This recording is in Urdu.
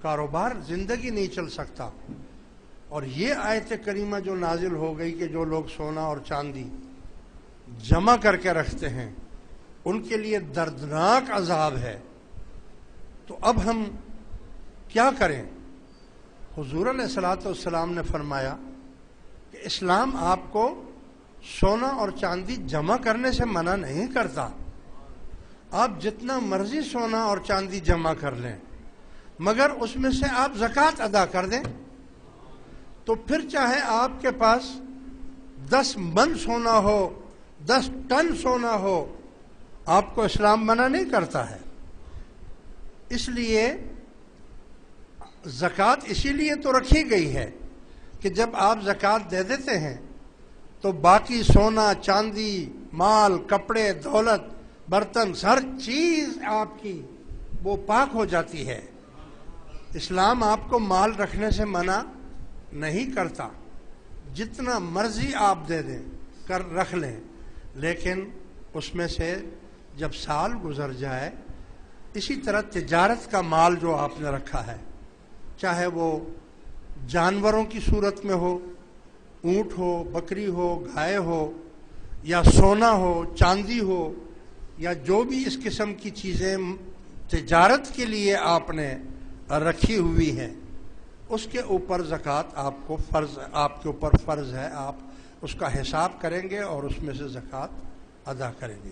کاروبار زندگی نہیں چل سکتا۔ اور یہ آیت کریمہ جو نازل ہو گئی کہ جو لوگ سونا اور چاندی جمع کر کے رکھتے ہیں ان کے لیے دردناک عذاب ہے۔ تو اب ہم کیا کریں؟ حضور علیہ الصلوۃ والسلام نے فرمایا کہ اسلام آپ کو سونا اور چاندی جمع کرنے سے منع نہیں کرتا۔ آپ جتنا مرضی سونا اور چاندی جمع کر لیں مگر اس میں سے آپ زکوٰۃ ادا کر دیں۔ تو پھر چاہے آپ کے پاس 10 من سونا ہو، 10 ٹن سونا ہو، آپ کو اسلام منع نہیں کرتا ہے۔ اس لیے زکوٰۃ اسی لیے تو رکھی گئی ہے کہ جب آپ زکوٰۃ دے دیتے ہیں تو باقی سونا چاندی مال کپڑے دولت برتن ہر چیز آپ کی وہ پاک ہو جاتی ہے۔ اسلام آپ کو مال رکھنے سے منع نہیں کرتا، جتنا مرضی آپ دے دیں رکھ لیں، لیکن اس میں سے جب سال گزر جائے، اسی طرح تجارت کا مال جو آپ نے رکھا ہے، چاہے وہ جانوروں کی صورت میں ہو، اونٹ ہو، بکری ہو، گائے ہو، یا سونا ہو، چاندی ہو، یا جو بھی اس قسم کی چیزیں تجارت کے لیے آپ نے رکھی ہوئی ہیں، اس کے اوپر زکوٰۃ آپ کے اوپر فرض ہے۔ آپ اس کا حساب کریں گے اور اس میں سے زکوٰۃ ادا کریں گے۔